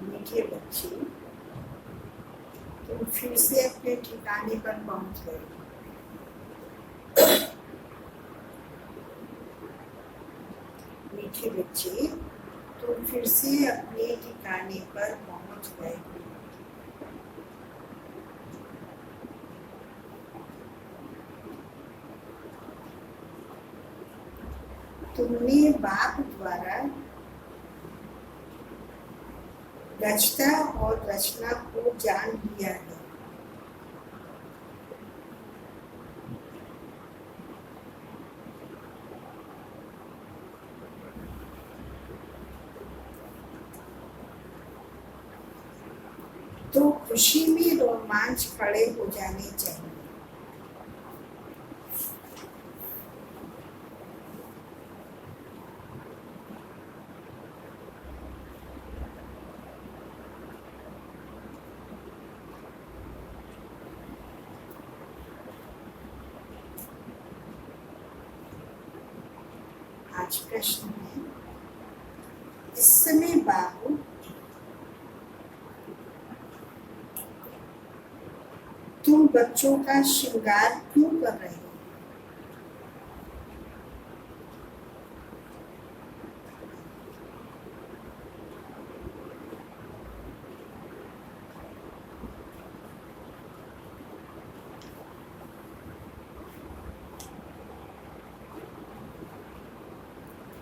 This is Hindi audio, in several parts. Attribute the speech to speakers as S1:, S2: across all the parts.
S1: मीठे बच्चे, तुम फिर से अपने ठिकाने पर पहुंच गए। मीठे बच्चे, तुम फिर से अपने ठिकाने पर पहुंच गए। तुमने बाप द्वारा रचता और रचना को जान लिया है। तो खुशी में रोमांच खड़े हो जाने चाहिए। आज प्रश्न है, इस समय बाबू तुम बच्चों का श्रृंगार क्यों कर रहे हो?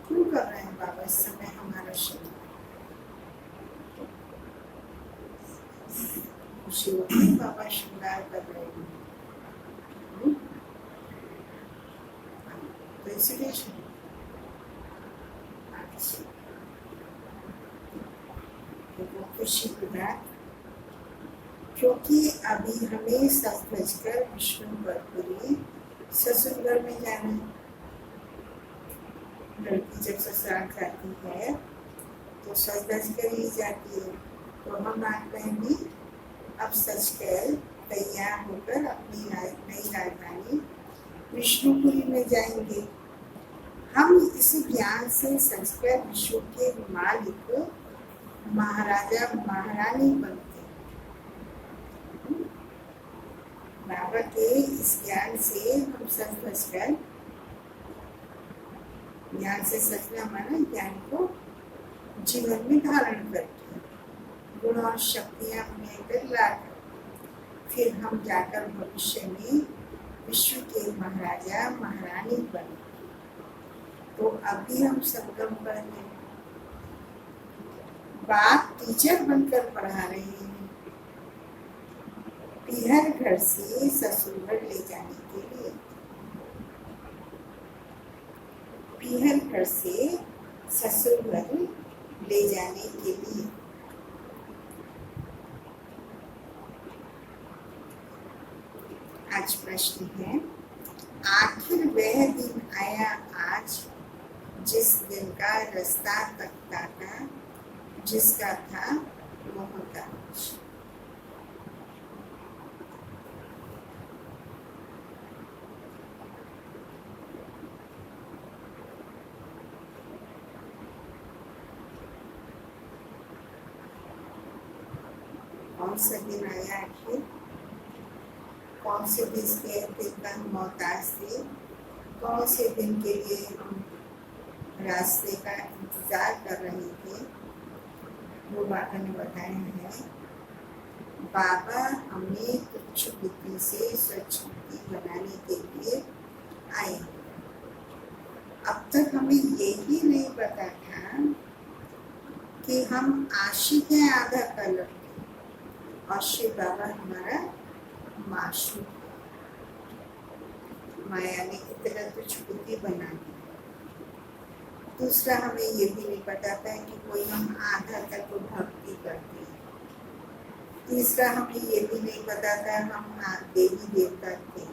S1: क्यों कर रहे हैं बाबा इस समय हमारा श्रृंगार? खुशी होती है बाबा श्रृंगार कर रहे हैं, तो इसलिए खुशी की बात, क्योंकि अभी हमें सज कर विष्णु पर ससुर घर में जाना है। लड़की जब ससुराल जाती है तो सज कर ही जाती है। तो हम आज बहनी अब सज कर तैयार होकर अपनी नई राजधानी विष्णुपुरी में जाएंगे। हम इस ज्ञान से सजकर विश्व के मालिक महाराजा महारानी बनते। बाबा के इस ज्ञान से हम सज ज्ञान से सजना माना ज्ञान को जीवन में धारण करके गुण और शक्तियां अपने अंदर लाकर फिर हम जाकर भविष्य में विश्व के महाराजा महारानी बने। तो अभी हम संगम पर हैं। बाप टीचर बनकर पढ़ा रहे हैं। पीहर घर से ससुर घर ले जाने के लिए, पीहर घर से ससुर घर ले जाने के लिए। आज प्रश्न है, आखिर वह दिन आया आज जिस दिन का रास्ता तकता था, जिसका था मोहताज। कौन सा दिन आया आखिर? कौन से दिन का हम मोहताज थे? कौन से दिन के लिए हम रास्ते का इंतजार कर रहे थे? वो बाबा ने बताया है। बाबा हमें तुच्छ बुद्धि से स्वच्छ बुद्धि बनाने के लिए आए। अब तक हमें यही नहीं पता था कि हम आशिक हैं आधा का लड़के, और शिव बाबा हमारा माशूक। माया ने इतना तुच्छ बुद्धि बना दी। दूसरा, हमें ये भी नहीं पता था कि कोई हम आधा तक भक्ति करते हैं। तीसरा, हमें ये भी नहीं पता था हम देवी देवता थे।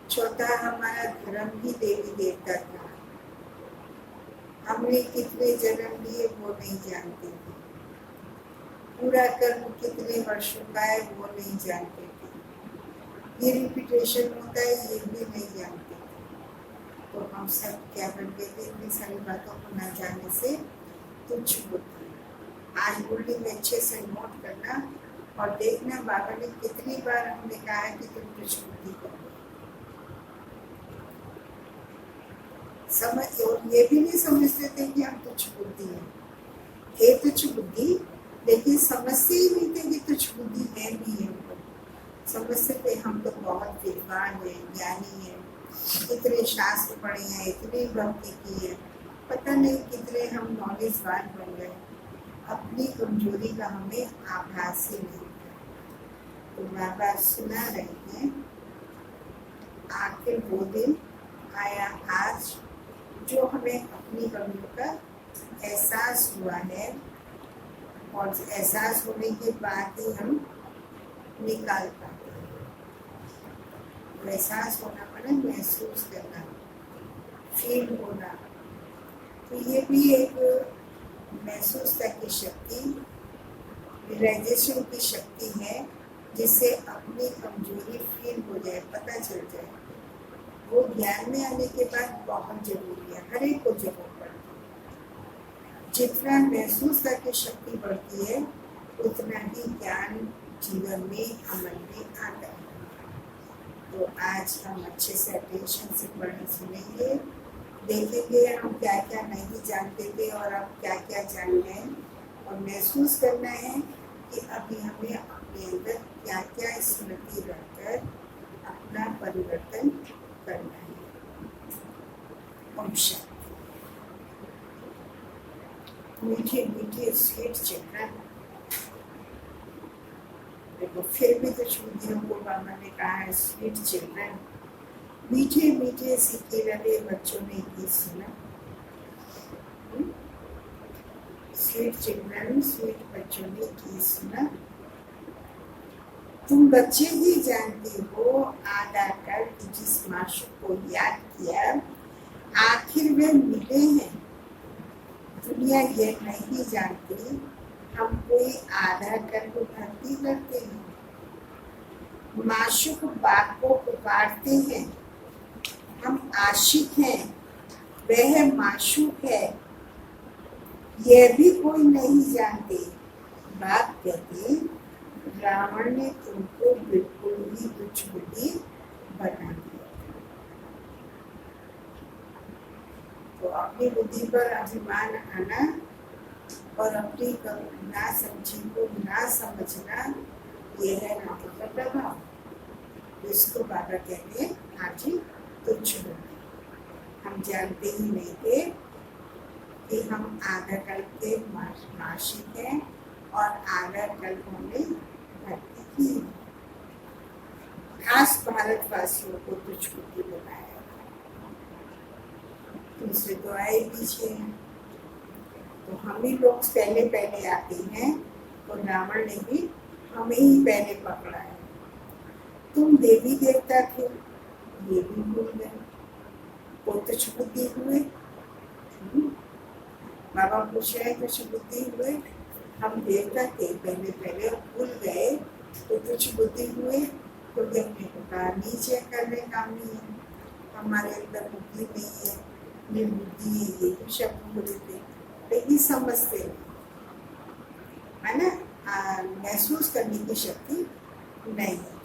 S1: चौथा, हमारा धर्म भी देवी देवता था। हमने कितने जन्म लिए वो नहीं जानते थे। पूरा कर्म कितने वर्षों का है वो नहीं जानते थे। ये रिपीटेशन होता है ये भी नहीं जानते थे। तो तो हम सब क्या बन गए थे इतनी सारी बातों को न जानने से तुच्छ बुद्धि। आज बोलने में अच्छे से नोट करना और देखना बाबा ने कितनी बार हमने कहा है कि तुम तुच्छ बुद्धि करो। समझ, और ये भी नहीं समझते थे कि हम तुच्छ बुद्धि हैं, थे तुच्छ बुद्धि, लेकिन समझते ही नहीं थे कि तुच्छ बुद्धि है भी है। समझते थे हम तो बहुत विद्वान हैं, ज्ञानी हैं, इतने शास्त्र पढ़े हैं, इतनी भक्ति की है, पता नहीं कितने हम नॉलेजवान बन गए, अपनी कमजोरी का हमें आभास ही नहीं। तो बाबा सुना रहे हैं, आखिर वो दिन आया आज जो हमें अपनी कमियों का एहसास हुआ है, और एहसास होने के बाद ही हम निकाल पाते हैं। एहसास होना माने महसूस करना, फील होना। तो ये भी एक महसूसता की शक्ति, रियलाइजेशन की शक्ति है, जिससे अपनी कमजोरी फील हो जाए, पता चल जाए। वो ज्ञान में आने के बाद बहुत जरूरी है, हर एक को जरूरत पड़ती है। जितना महसूसता की शक्ति बढ़ती है उतना ही ज्ञान जीवन में अमल में आता है। तो आज हम अच्छे से अटेंशन से पढ़ने सुनेंगे, देखेंगे हम क्या क्या नहीं जानते थे और अब क्या क्या जान गए, और महसूस करना है कि अभी हमें अपने अंदर क्या क्या स्मृति रखकर अपना परिवर्तन करना है। ओम शांति। मीठे मीठे स्वीट चिल्ड्रन, देखो फिर भी कुछ बुद्धियों को बाबा ने कहा है स्वीट चिल्ड्रन, मीठे मीठे सीखे रहे बच्चों ने गीत सुना। स्वीट चिल्ड्रन, स्वीट बच्चों ने गीत सुना। तुम बच्चे ही जानते हो आधा कर जिस माशूक को याद किया आखिर वे मिले हैं। दुनिया ये नहीं जानती हम कोई आधा कर को भक्ति करते हैं। माशूक बाप को पुकारते हैं, हम आशिक हैं, वह माशूक है, यह भी कोई नहीं जानते। बाप कहते रावण ने तुमको बिल्कुल ही तुच्छ बुद्धि बना दिया। तो अपनी बुद्धि पर अभिमान आना और अपनी ना समझी को ना समझना, ये है नाटक का प्रभाव। इसको बाबा कहते हैं हाजी तुच्छ बुद्धि। हम जानते ही नहीं थे कि हम आधा कल्प के माशिक हैं और आधा कल्प हमने भक्ति की। खास भारतवासियों को तुच्छ बुद्धि बनाया, दूसरे तो आए पीछे हैं। तो हम ही लोग पहले पहले आते हैं, तो रावण ने भी हमें ही पहले पकड़ा है। तुम देवी देवता थे, ये भी भूल गए, वो तुच्छ बुद्धि हुए। बाबा पूछ रहे तुच्छ बुद्धि हुए, हम देवता थे पहले पहले भूल गए, तो तुच्छ बुद्धि हुए, क्योंकि अपने को नीचे करने काम नहीं है, हमारे अंदर बुद्धि नहीं है, ये बुद्धि है, ये भी शब्द बोले थे, लेकिन समझते है ना, महसूस करने की शक्ति नहीं है।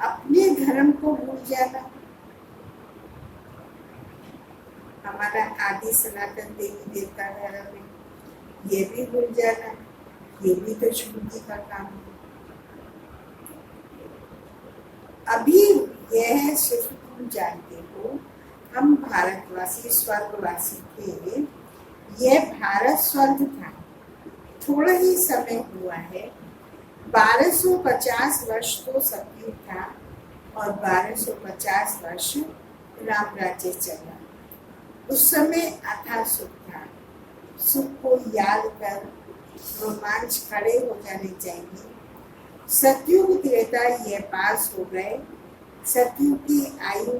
S1: अपने धर्म को भूल जाना, हमारा आदि सनातन देवी देवता धर्म है, ये भी भूल जाना, ये भी तो बुद्धि का काम है। अभी यह सिर्फ तुम जानते हो, हम भारतवासी स्वर्गवासी थे, यह भारत स्वर्ग था, थोड़ा ही समय हुआ है। 1250 वर्ष तो सतयुग था और 1250 वर्ष राम राज्य चला। उस समय अथा सुख था। सुख को याद कर रोमांच खड़े हो जाने चाहिए। सतयुग त्रेता यह पास हो गए। सतयुग की आयु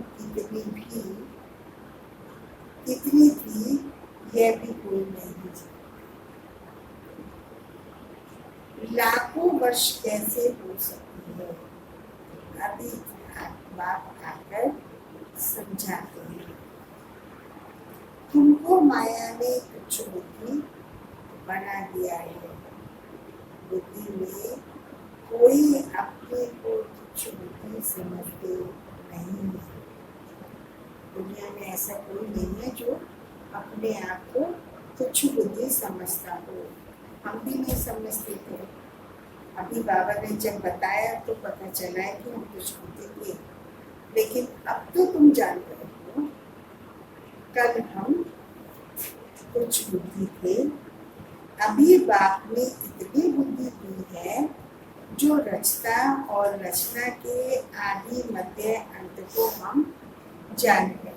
S1: कितनी थी यह भी कोई नहीं जानता। लाखों वर्ष कैसे हो सकती है, अभी बाप आकर समझाते हैं। मोह माया ने तुच्छ बुद्धि बना दिया है। बुद्धि में कोई अपने को तुच्छ बुद्धि समझते नहीं है। दुनिया में ऐसा कोई नहीं है जो अपने आप को तुच्छ बुद्धि समझता हो। हम भी नहीं समझते थे। अभी बाबा ने जब बताया तो पता चला है कि हम तुच्छ बुद्धि थे, लेकिन अब तो तुम जान गए हो। कल हम तुच्छ बुद्धि थे। अभी बाप ने इतनी बुद्धि दी है जो रचता और रचना के आदि मध्य अंत को हम जान गए।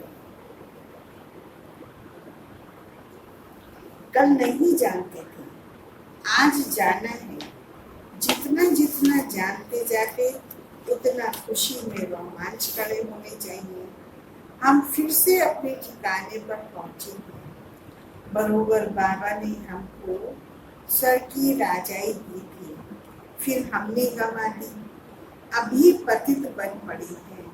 S1: कल नहीं जानते थे, आज जाना है। जितना जितना जानते जाते उतना खुशी में रोमांच खड़े होने चाहिए। हम फिर से अपने ठिकाने पर पहुंचे हैं। बरोबर बाबा ने हमको सर की राजाई दी थी, फिर हमने गंवा दी। अभी पतित बन पड़ी है।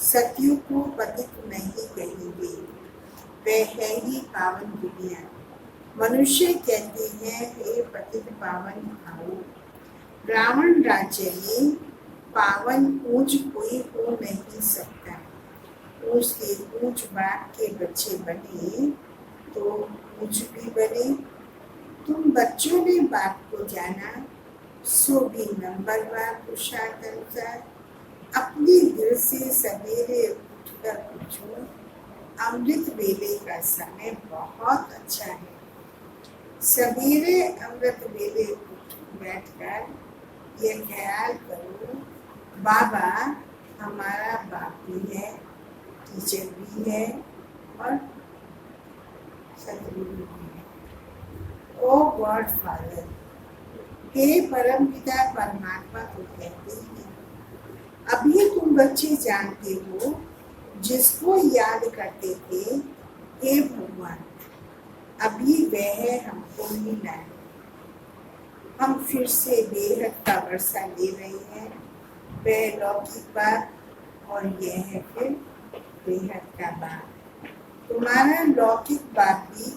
S1: सतियों को पतित नहीं कहेंगे, वह है ही पावन दुनिया। मनुष्य कहते हैं हे पतित पावन आओ। रावण राज्य में पावन ऊंच कोई हो नहीं सकता। ऊंच के ऊंच बाप के बच्चे बने तो ऊंच भी बने। तुम बच्चों ने बाप को जाना, सो भी नंबरवार पुरुषार्थ अनुसार अपने दिल से सवेरे उठकर पूछो, अमृत वेले का समय बहुत अच्छा है। सवेरे अमृत वेले उठ बैठकर ये ख्याल करो, बाबा हमारा बाप भी है, टीचर भी है और सतगुरु भी है। ओ गॉड फादर, हे परम पिता परमात्मा को कहते हैं। अभी तुम बच्चे जानते हो, जिसको याद करते थे हे भगवान, अभी वह हमको मिला है। हम फिर से बेहद का वर्षा ले रहे हैं। वह लौकिक बाप और यह है फिर बेहद का बाप। तुम्हारा लौकिक बाप भी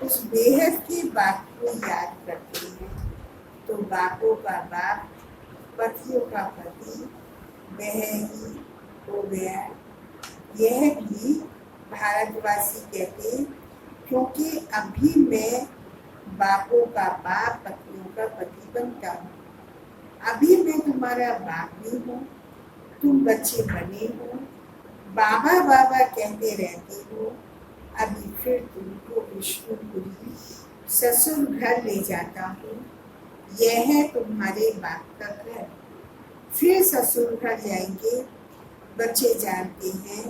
S1: उस बेहद के बाप को याद करते हैं। तो बापों का बाप, पतियों का पति वह ही हो गया। यह भी भारतवासी कहते हैं, क्योंकि अभी मैं बापों का बाप, पतियों का पति बनता हूँ। अभी मैं तुम्हारा बाप भी हूँ, तुम बच्चे बने हो, बाबा बाबा कहते रहते हो। अभी फिर तुमको विष्णुपुरी ससुर घर ले जाता हूँ। यह है तुम्हारे बाप का घर। फिर ससुर घर जाएंगे। बच्चे जानते हैं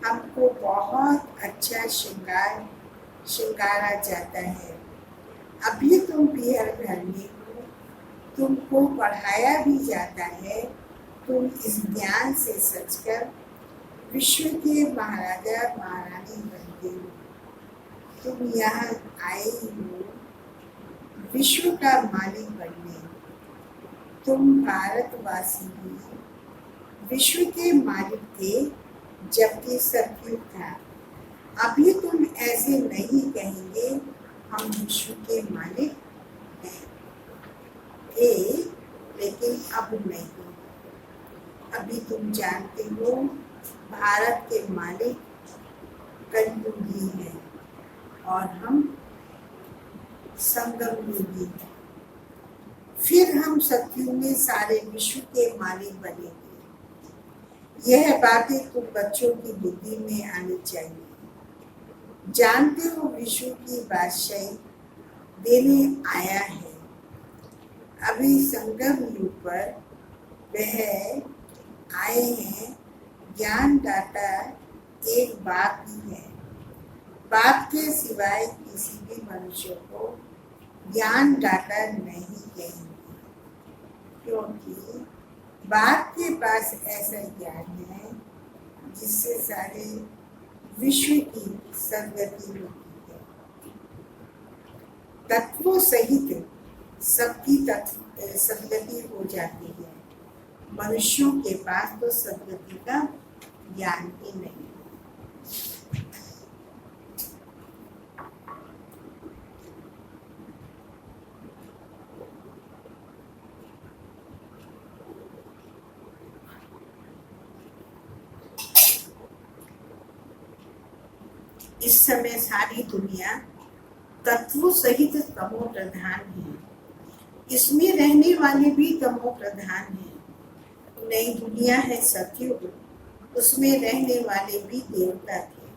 S1: हमको बहुत अच्छा श्रृंगारा जाता है। अभी तुम पीहर घर में हो, तुमको पढ़ाया भी जाता है। तुम इस ज्ञान से सचकर विश्व के महाराजा महारानी बनते हो। तुम यहाँ आए हो विश्व का मालिक बनने। तुम भारतवासी भी विश्व के मालिक थे जबकि सतयुग था। अभी तुम ऐसे नहीं कहेंगे हम विश्व के मालिक हैं। थे लेकिन अब नहीं। अभी तुम जानते हो भारत के मालिक कलयुगी हैं और हम संगम युगी हैं। फिर हम सतयुग में सारे विश्व के मालिक बनेंगे। यह बातें तुम बच्चों की बुद्धि में आनी चाहिए। जानते हो विश्व की बादशाही देने आया है। अभी संगम युग पर वह आए हैं। ज्ञान दाता एक बाप ही है। बाप के सिवाय किसी भी मनुष्य को ज्ञान दाता नहीं कहेंगे, क्योंकि बाप के पास ऐसा ज्ञान है जिससे सारे विश्व की सदगति होती है। तत्वों सहित सबकी सदगति हो जाती है। मनुष्यों के पास तो सदगति का ज्ञान ही नहीं। इस समय सारी दुनिया तत्वों सहित तमो प्रधान है। इसमें रहने वाले भी तमो प्रधान है। नई दुनिया है सतयुग, उसमें रहने वाले भी देवता थे।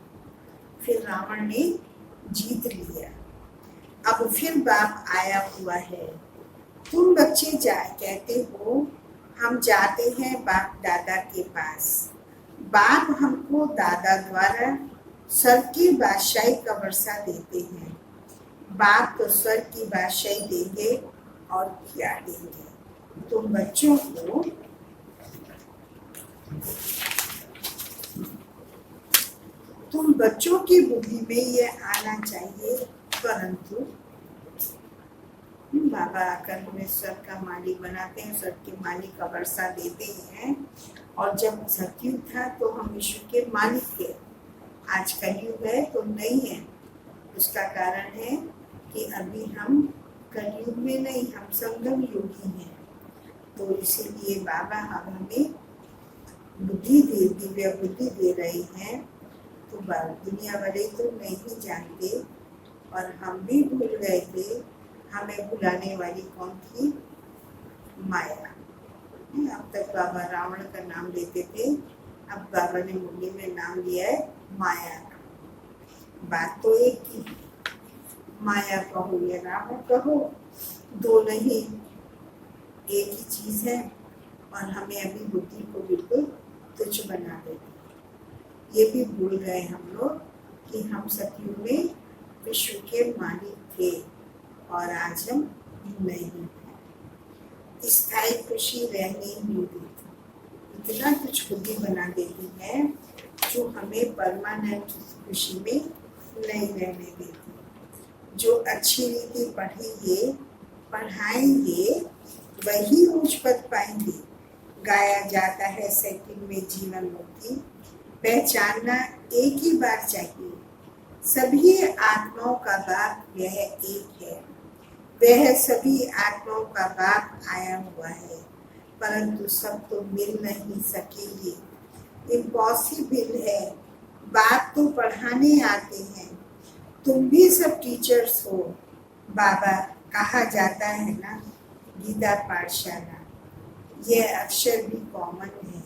S1: फिर रावण ने जीत लिया। अब फिर बाप आया हुआ है। तुम बच्चे कहते हो हम जाते हैं बाप दादा के पास। बाप हमको दादा द्वारा स्वर्ग की बादशाही का वर्षा देते हैं। बाप तो स्वर्ग की बादशाही देंगे और क्या देंगे। तुम बच्चों की बुद्धि में ये आना चाहिए। परंतु बाबा आकर हमें स्वर्ग का मालिक बनाते हैं, स्वर्ग के मालिक का वर्षा देते हैं। और जब सतयुग था तो हम विश्व के मालिक थे। आज कलयुग है तो नहीं है। उसका कारण है कि अभी हम कलयुग में नहीं, हम संगम योगी हैं। तो इसीलिए बाबा अब हमें बुद्धि दे, दिव्य बुद्धि दे रहे हैं। तो दुनिया वाले तो नहीं जानते और हम भी भूल गए थे। हमें भुलाने वाली कौन थी? माया। अब तक बाबा रावण का नाम लेते थे, अब बाबा ने मुरली में नाम लिया है माया का। बात तो एक ही, माया कहो या रावण कहो, दो नहीं, एक ही चीज है। और हमें अभी बुद्धि को बिल्कुल तुच्छ बना देती। ये भी भूल गए हम लोग कि हम सतयुग में विश्व के मालिक थे और आज हम नहीं हैं। स्थायी खुशी रहने नहीं देती, इतना कुछ बुद्धि बना देती है जो हमें परमानेंट खुशी में नहीं रहने देती। जो अच्छी रीति पढ़ेंगे पढ़ाएंगे वही ऊंच पद पाएंगे। गाया जाता है सेकंड में जीवन मुक्ति, पहचानना एक ही बार चाहिए। सभी आत्माओं का बाप यह एक है। वह सभी आत्माओं का बाप आया हुआ है, परंतु सब तो मिल नहीं सकेंगे। इम्पॉसिबल है। बात तो पढ़ाने आते हैं। तुम भी सब टीचर्स हो। बाबा कहा जाता है ना, गीता पाठशाला। यह अक्षर भी कॉमन है।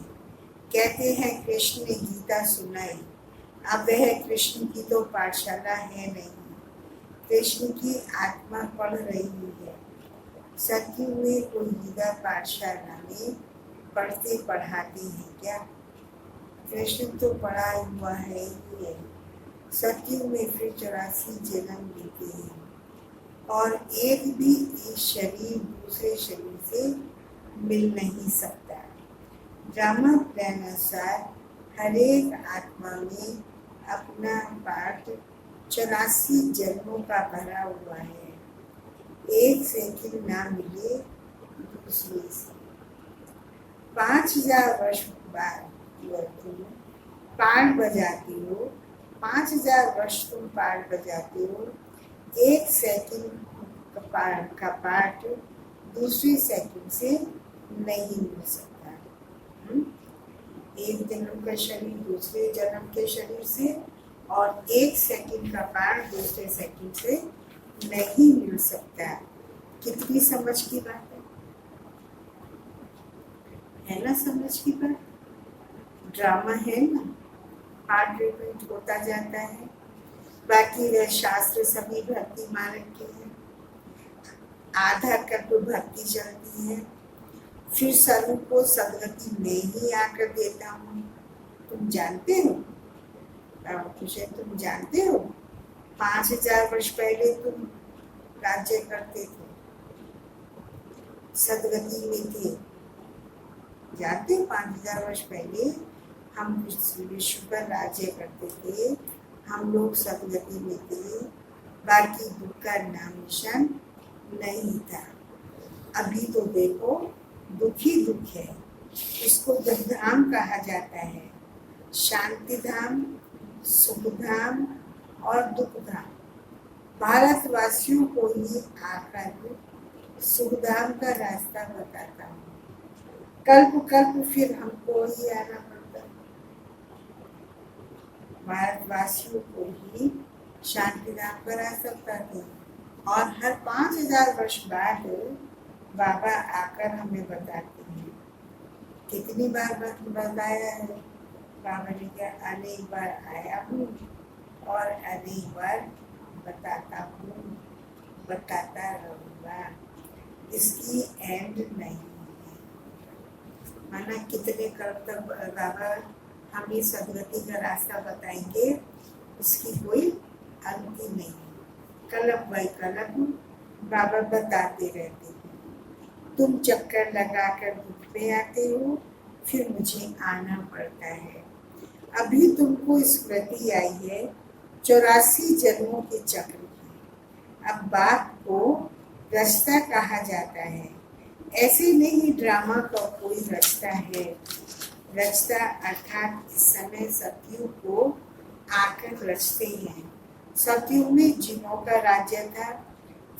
S1: कहते हैं कृष्ण ने गीता सुनाई। अब वह कृष्ण की तो पाठशाला है नहीं, कृष्ण की आत्मा पढ़ रही है। सत्य में कोई गीता पाठशाला में पढ़ते पढ़ाते हैं क्या? कृष्ण तो पढ़ा हुआ है ही है। सत्य में फिर 84 जन्म लेते हैं और एक भी एक शरीर दूसरे शरीर से मिल नहीं सकता। ड्रामा प्लान अनुसार हर एक आत्मा में अपना पार्ट 84 जन्मों का भरा हुआ है। एक सेकंड ना मिले दूसरे से। 5000 वर्ष बाद तुम पार्ट बजाती हो, 5000 वर्ष तुम पार्ट बजाते हो। एक सेकंड का पार्ट दूसरे सेकंड से नहीं मिल सकता। एक जन्म का शरीर दूसरे जन्म के शरीर से और एक सेकंड का पार्ट दूसरे सेकंड से नहीं मिल सकता। कितनी समझ की बात है ना? समझ की बात। ड्रामा है ना, पार्ट रिपीट होता जाता है। बाकी वह शास्त्र सभी भक्ति मार्ग के हैं। आधा कल्प भक्ति चलती है, फिर सर्व को सदगति में ही आकर देता हूँ। तुम जानते हो, तुम जानते हो 5000 वर्ष पहले तुम राज्य करते थे, सदगति में थे। जानते हो 5000 वर्ष पहले हम विश्व पर राज्य करते थे, हम लोग सदगति में थे। बाकी दुख का नाम निशान नहीं था। अभी तो देखो दुख ही दुख है। इसको धाम कहा जाता है। शांति धाम, सुख धाम और दुख धाम। भारतवासियों को ही आकर सुख धाम का रास्ता बताता हूँ। कल्प कल्प फिर हमको ही आना पड़ता है। भारतवासियों को ही शांति धाम पर आ सकता था। और हर 5000 वर्ष बाद बाबा आकर हमें बताते हैं। कितनी बार बताया है बाबा ने? क्या अनेक बार आया हूँ और अनेक बार बताता हूँ, बताता रहूँगा। इसकी एंड नहीं है। माना कितने कल तक बाबा हमें सदगति का रास्ता बताएंगे, उसकी कोई अंत ही नहीं। कलप बाई कलप बाबा बताते रहते हैं। तुम चक्कर लगाकर दुख पे आते हो, फिर मुझे आना पड़ता है। अभी तुमको स्मृति आई है 84 जन्मों के चक्र की। अब बात को रास्ता कहा जाता है। ऐसे नहीं ड्रामा का कोई रास्ता है। रास्ता अर्थात इस समय सतयुग को आकर रचते हैं। सतयुग में जिनों का राज्य था,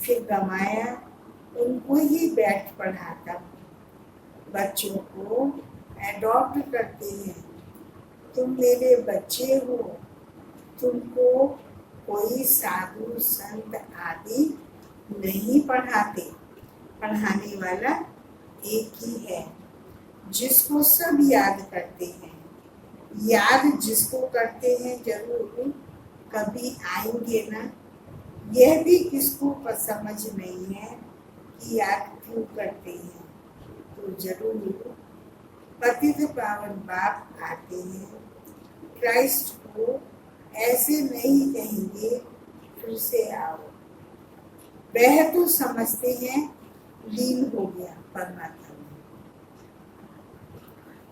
S1: फिर गमाया, उनको ही बैठ पढ़ाता। बच्चों को एडॉप्ट करते हैं। तुम मेरे बच्चे हो। तुमको कोई साधु संत आदि नहीं पढ़ाते। पढ़ाने वाला एक ही है, जिसको सब याद करते हैं। याद जिसको करते हैं जरूर कभी आएंगे ना। यह भी किसको समझ नहीं है कि याद क्यों करते हैं। तो जरूर पतित पावन बाप आते हैं। क्राइस्ट को ऐसे नहीं कहेंगे फिर से आओ। वह तो समझते हैं लीन हो गया परमात्मा में,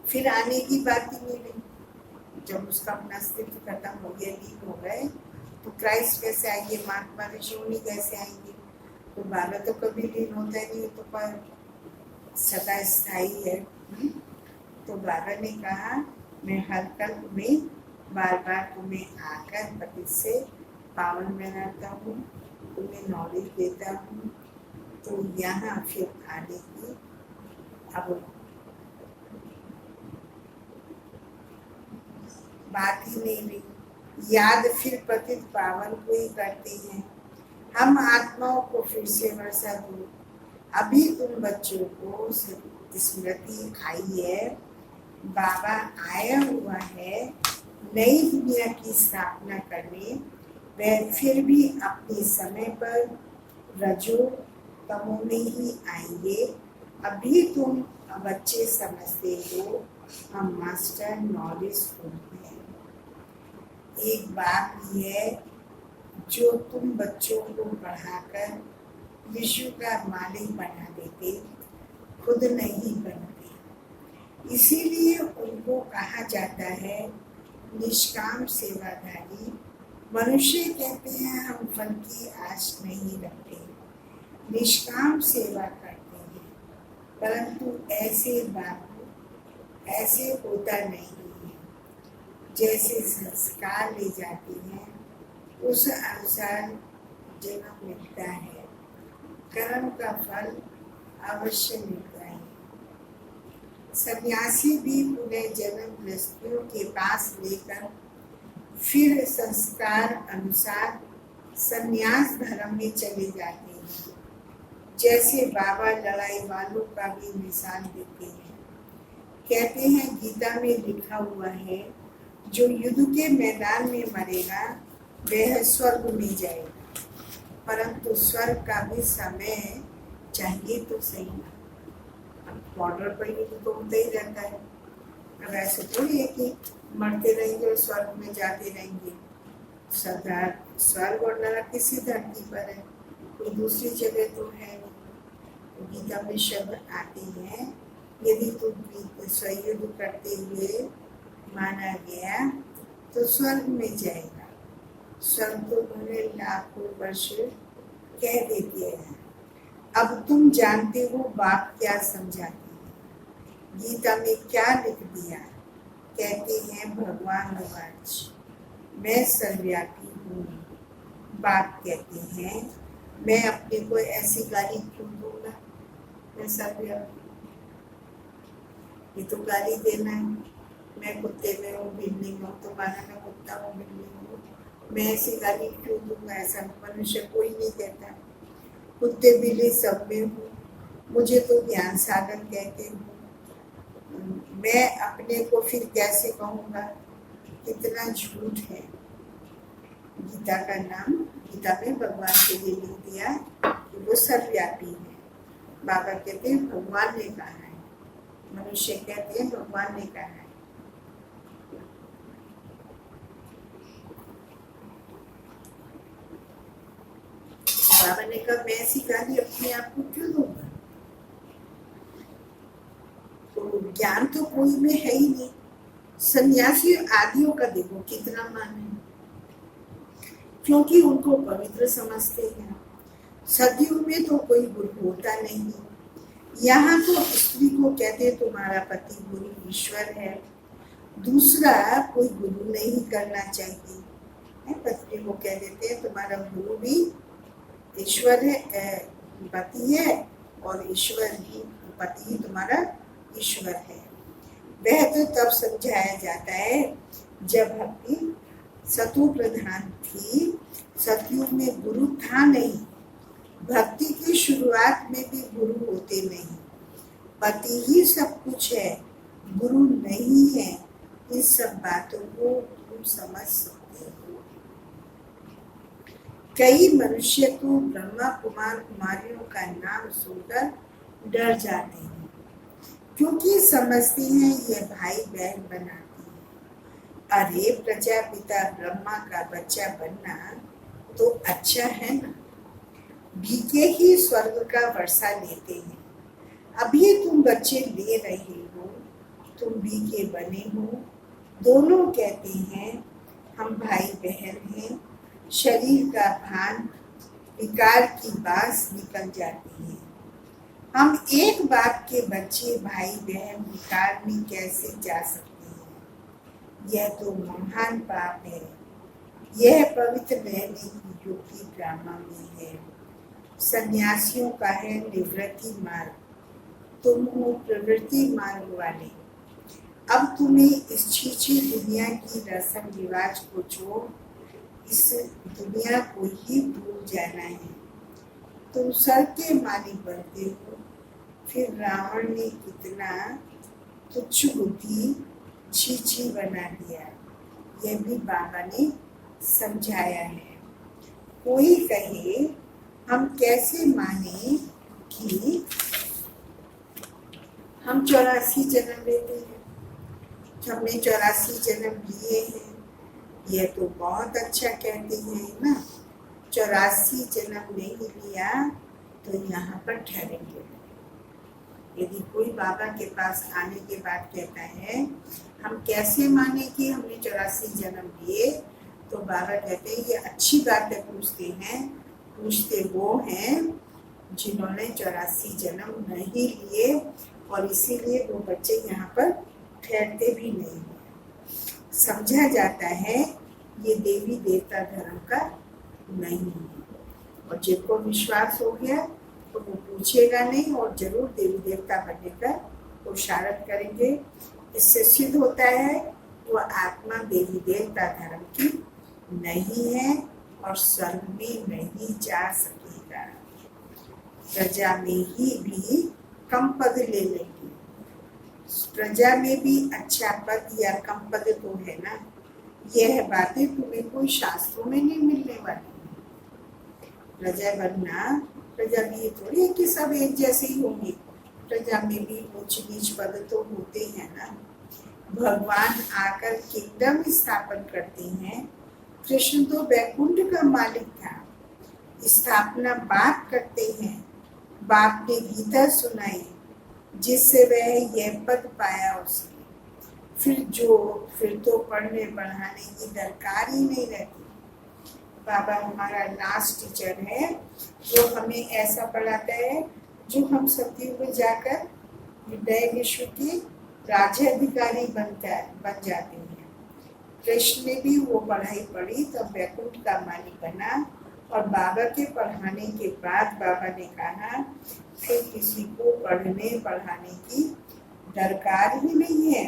S1: फिर आने की बात ही नहीं रही। जब उसका अपना अस्तित्व खत्म हो गया, लीन हो गए, तो क्राइस्ट कैसे आएंगे? महात्मा ऋषि मुनि कैसे आएंगे? तो बाबा तो कभी लीन होता ही नहीं, तो पर सदा स्थायी है। तो बाबा ने कहा मैं हर कल्प में बार बार तुम्हें आकर पति से पावन बनाता हूँ, तुम्हें नॉलेज देता हूँ। तो यहाँ फिर आने की अब बात ही नहीं रही। याद फिर पतित पावन को ही करते हैं। हम आत्माओं को फिर से वर्षा दो। अभी तुम बच्चों को स्मृति आई है। बाबा आया हुआ है नई दुनिया की स्थापना करने। वह फिर भी अपने समय पर रजो तमो में ही आएंगे। अभी तुम बच्चे समझते हो, हम मास्टर नॉलेज हैं। एक बात है, जो तुम बच्चों को पढ़ाकर विश्व का मालिक बना देते, खुद नहीं बनते। इसीलिए उनको कहा जाता है निष्काम सेवाधारी। मनुष्य कहते हैं हम फल की आश नहीं रखते, निष्काम सेवा करते हैं। परंतु ऐसे बाबू ऐसे होता नहीं है। जैसे संस्कार ले जाते हैं उस अनुसार जन्म मिलता है। कर्म का फल अवश्य मिलता है। सन्यासी भी पुनः जन्म गृहस्थियों के पास लेकर फिर संस्कार अनुसार सन्यास धर्म में चले जाते हैं। जैसे बाबा लड़ाई वालों का भी मिसाल देते हैं। कहते हैं गीता में लिखा हुआ है, जो युद्ध के मैदान में मरेगा वह स्वर्ग में जाएगा। परंतु स्वर्ग का भी समय चाहिए तो सही। बॉर्डर पर युद्ध तो होता ही रहता है। अब ऐसे थोड़ी है कि मरते रहेंगे और स्वर्ग में जाते रहेंगे। सरदार स्वर्ग और नरक किसी धरती पर है, कोई दूसरी जगह तो है नहीं। गीता में शब्द आते हैं, यदि तुम स्वयुद्ध करते हुए माना गया तो स्वर्ग में जाएगा। स्वर्ग तो उन्हें लाखों वर्ष कह देते हैं। अब तुम जानते हो बाप क्या समझाते हैं। गीता में क्या लिख दिया? कहते हैं भगवान वाच मैं सर्वव्यापी हूँ। बाप कहते हैं मैं अपने को ऐसी गाली क्यों दूंगा, मैं सर्वव्यापी। ये तो गाली देना है। मैं कुत्ते में हूँ, बिल्ली में हूँ, तुम्हारा मैं कुत्ता हूँ, बिल्ली हूँ, मैं ऐसी गाली क्यों दूंगा? ऐसा मनुष्य कोई नहीं कहता। कुत्ते बिल्ली सब में हूँ, मुझे तो ज्ञान सागर कहते हैं। मैं अपने को फिर कैसे कहूँगा? कितना झूठ है। गीता का नाम, गीता में भगवान के लिए लिख दिया कि वो सर्वव्यापी है। बाबा कहते हैं भगवान ने कहा है, मनुष्य कहते हैं भगवान ने कहा है। बाबा ने कहा मैं ऐसी गाली अपने आप को क्यों दूंगा? तो ज्ञान तो कोई में है ही नहीं। सन्यासी आदियों का देखो कितना मान है, क्योंकि उनको पवित्र समझते हैं। सदियों में तो कोई गुरु होता नहीं। यहाँ तो स्त्री को कहते तुम्हारा पति गुरु ईश्वर है, दूसरा कोई गुरु नहीं करना चाहिए। पत्नी को कह देते हैं तुम्हारा गुरु भी ईश्वर है, पति है, और ईश्वर ही, पति ही तुम्हारा ईश्वर है। वह तो तब समझाया जाता है जब भक्ति सतु प्रधान थी। सतयुग में गुरु था नहीं। भक्ति की शुरुआत में भी गुरु होते नहीं। पति ही सब कुछ है, गुरु नहीं है। इन सब बातों को तुम समझ सकते हो। कई मनुष्य तो ब्रह्मा कुमार कुमारियों का नाम सुनकर डर जाते हैं, क्योंकि समझते हैं ये भाई बहन बनाते हैं। अरे प्रजापिता ब्रह्मा का बच्चा बनना तो अच्छा है ना। भीखे ही स्वर्ग का वर्षा लेते हैं। अभी तुम बच्चे ले रहे हो, तुम भीखे बने हो। दोनों कहते हैं हम भाई बहन हैं। शरीर का भान, विकार की बास निकल जाती है। हम एक बाप के बच्चे भाई बहन विकार में कैसे जा सकते हैं? यह तो महान पाप है। यह पवित्र रहने की योग्य ब्रह्मा में है। सन्यासियों का है निवृत्ति मार्ग, तुम हो प्रवृत्ति मार्ग वाले। अब तुम्हें इस छीछी दुनिया की रस्म रिवाज को छोड़ इस दुनिया को ही भूल जाना है। तुम स्वर्ग के मालिक बनते हो। फिर रावण ने कितना तुच्छ बुद्धि छीछी बना दिया, यह भी बाबा ने समझाया है। कोई कहे हम कैसे माने कि हम 84 जन्म लेते हैं, हमने 84 जन्म लिए हैं। यह तो बहुत अच्छा कहते हैं ना। 84 जन्म नहीं लिया तो यहाँ पर ठहरेंगे। यदि कोई बाबा के पास आने के बाद कहता है हम कैसे माने कि हमने 84 जन्म लिए, तो बाबा कहते हैं ये अच्छी बातें पूछते हैं। पूछते वो हैं जिन्होंने 84 जन्म नहीं लिए, और इसीलिए वो बच्चे यहाँ पर ठहरते भी नहीं है। समझा जाता है ये देवी देवता धर्म का नहीं है। और जिनको विश्वास हो गया तो वो पूछेगा नहीं और जरूर देवी देवता बनने का पुरुषार्थ करेंगे। इससे सिद्ध होता है वो आत्मा देवी देवता धर्म की नहीं है और स्वर्ग में नहीं जा सकेगा। प्रजा में ही भी कम पद ले लेंगे। प्रजा में भी अच्छा पद या कम पद तो है ना। यह बातें तुम्हें कोई शास्त्रों में नहीं मिलने वाली। प्रजा बनना, प्रजा में ये थोड़ी है कि सब एक जैसे ही होंगे। प्रजा में भी ऊंच नीच पद तो होते हैं ना। भगवान आकर किंगडम स्थापन करते हैं। कृष्ण तो वैकुंठ का मालिक था। स्थापना बाप करते हैं। बाप ने गीता सुनाई जिससे वह यह पद पाया उसने। फिर तो पढ़ने पढ़ाने की दरकार ही नहीं रहती। बाबा हमारा लास्ट टीचर है जो हमें ऐसा पढ़ाता है जो हम सतयुग में जाकर नए विश्व के राज्याधिकारी बन जाते हैं। कृष्ण ने भी वो पढ़ाई पढ़ी तब वैकुंठ का मालिक बना। और बाबा के पढ़ाने के बाद बाबा ने कहा फिर किसी को पढ़ने पढ़ाने की दरकार ही नहीं है।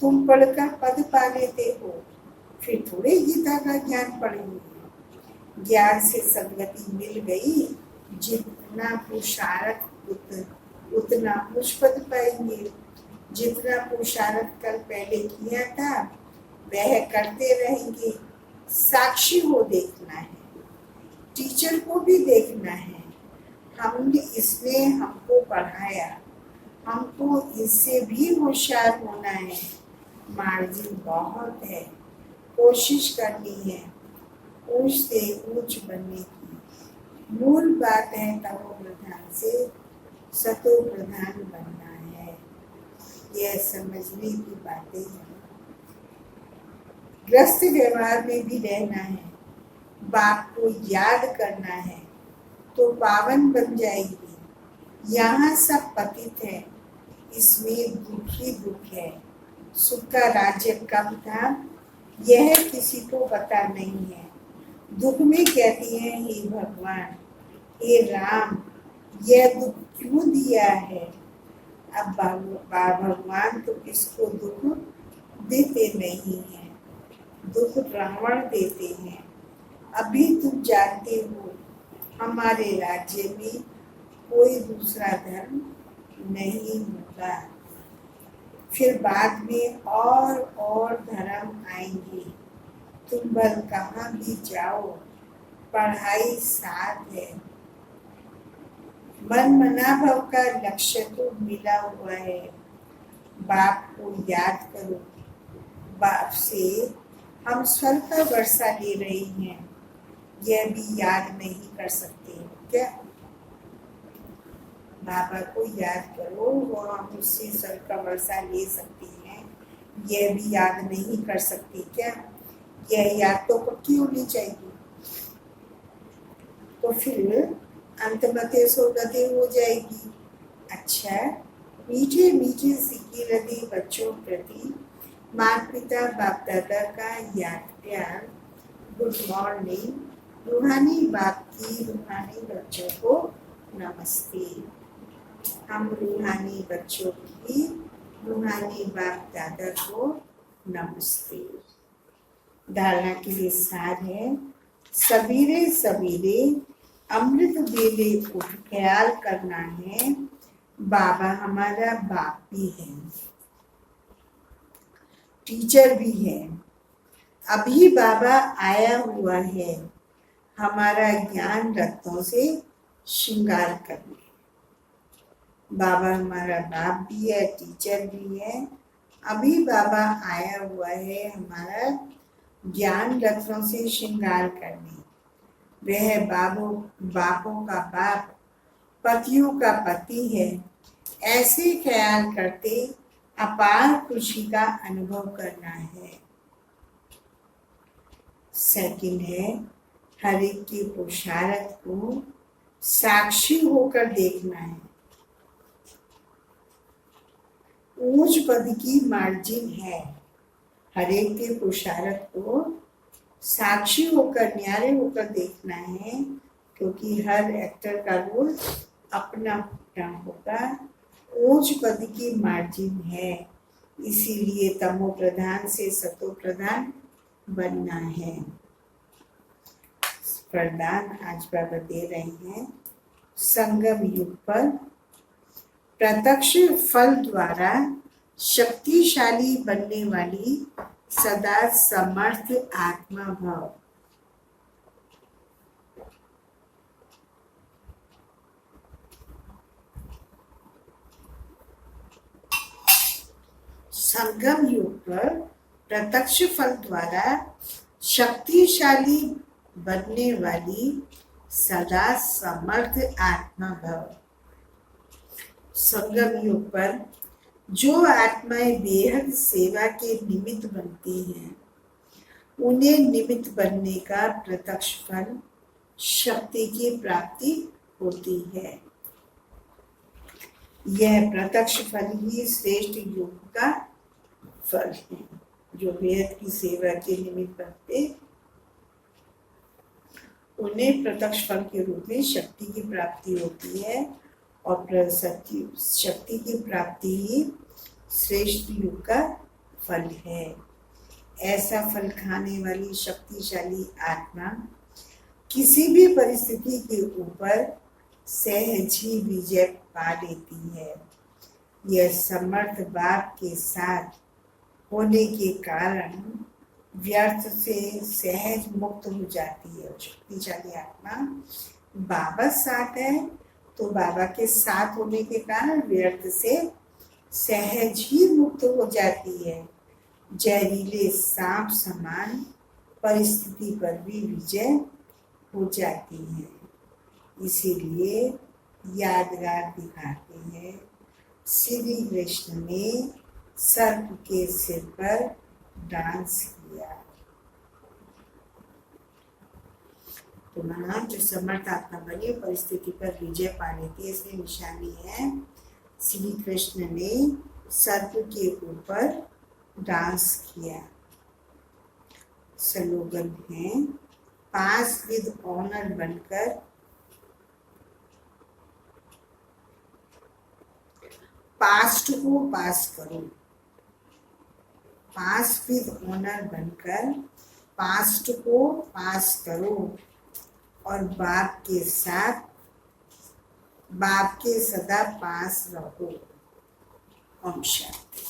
S1: तुम पढ़कर पद पा लेते हो, फिर थोड़े गीता का ज्ञान पढ़ेंगे। ज्ञान से सदगति मिल गई, जितना पुरुषार्थ उतना उच्च पद पाएंगे। जितना पुरुषार्थ कल पहले किया था वह करते रहेंगे। साक्षी हो देखना है, टीचर को भी देखना है। हमने इसने हमको पढ़ाया, हमको इससे भी होशियार होना है। मार्जिन बहुत है, कोशिश करनी है ऊंच से ऊंच बनने की। मूल बात है तमो प्रधान से सतो प्रधान बनना है। यह समझने की बातें हैं। ग्रस्त व्यवहार में भी रहना है, बाप को याद करना है तो पावन बन जाएगी। यहाँ सब पतित है, इसमें दुख ही दुख है। सुख का राज्य कब था यह किसी को पता नहीं है। दुख में कहती है हे भगवान, हे राम, यह दुख क्यों दिया है। अब भगवान तो किसको दुख देते नहीं है, दुख रावण देते हैं। अभी तुम जानते हो हमारे राज्य में कोई दूसरा धर्म नहीं होगा, फिर बाद में और धर्म आएंगे। तुम बल कहाँ भी जाओ, पढ़ाई साथ है। मन मना भव का लक्ष्य तो मिला हुआ है। बाप को याद करो। बाप से हम स्वर्ग का वर्षा ले रहे हैं, यह भी याद नहीं कर सकते क्या। बाबा को याद करो, वो हम उससे स्वर्ग का वर्षा ले सकते हैं, यह भी याद नहीं कर सकते क्या। यह याद तो पक्की होनी चाहिए, तो फिर अंतमते सोगते हो जाएगी। अच्छा, मीठे मीठे सिक्की रदी बच्चों प्रति माता पिता बाप दादा का याद प्यार। Good morning. रूहानी बाप की रूहानी बच्चों को नमस्ते। हम रूहानी बच्चों की रूहानी बाप दादा को नमस्ते। धारणा के लिए सार है, सवेरे सवेरे अमृत वेले उठ ख्याल करना है। बाबा हमारा बाप भी है, टीचर भी है। अभी बाबा आया हुआ है हमारा ज्ञान रत्नों से श्रृंगार करने। बाबा हमारा बाप भी है, टीचर भी है। अभी बाबा आया हुआ है हमारा ज्ञान रत्नों से श्रृंगार करने। वह बापों का बाप, पतियों का पति है। ऐसे ख्याल करते अपार खुशी का अनुभव करना है। सेकंड है, हर एक के पुरुषार्थ को साक्षी होकर देखना है। ऊंच पद की मार्जिन है। हर एक के पुरुषार्थ को साक्षी होकर, न्यारे होकर देखना है, क्योंकि हर एक्टर का रोल अपना अपना होगा। ऊंच पद की मार्जिन है, इसीलिए तमो प्रधान से सतो प्रधान बनना है। वरदान आज बाबा दे रहे हैं। संगम युग पर प्रत्यक्ष फल द्वारा शक्तिशाली बनने वाली सदा समर्थ आत्मा भाव। संगम युग पर प्रत्यक्ष फल द्वारा शक्तिशाली बनने वाली सदा समर्थ आत्मा भाव। संगम युग पर जो आत्माएं बेहद सेवा के निमित्त बनती हैं, उन्हें निमित्त बनने का प्रत्यक्ष फल शक्ति की प्राप्ति होती है। यह प्रत्यक्ष फल ही श्रेष्ठ योग का फल है। जो बेहद की सेवा के निमित्त बनते, उन्हें प्रत्यक्ष फल के रूप में शक्ति की प्राप्ति होती है, और शक्ति की प्राप्ति ही श्रेष्ठ युग का फल है। ऐसा फल खाने वाली शक्तिशाली आत्मा किसी भी परिस्थिति के ऊपर सहज ही विजय पा लेती है। यह समर्थ बाप के साथ होने के कारण व्यर्थ से सहज मुक्त हो जाती है। शक्तिशाली आत्मा बाबा साथ है तो बाबा के साथ होने के कारण व्यर्थ से सहज ही मुक्त हो जाती है। जहरीले सांप समान परिस्थिति पर भी विजय हो जाती है। इसीलिए यादगार दिखाते हैं, श्री कृष्ण ने सर्प के सिर पर डांस किया। तो महान जो समर्थ आत्मा बनी परिस्थिति पर विजय पा लेती है, इसमें निशानी है श्री कृष्ण ने सर्प के ऊपर डांस किया। स्लोगन है, पास विद ऑनर बनकर पास्ट को पास करो। पास विद ऑनर बनकर पास्ट को पास करो और बाप के साथ बाप के सदा पास रहो। ओम शांति।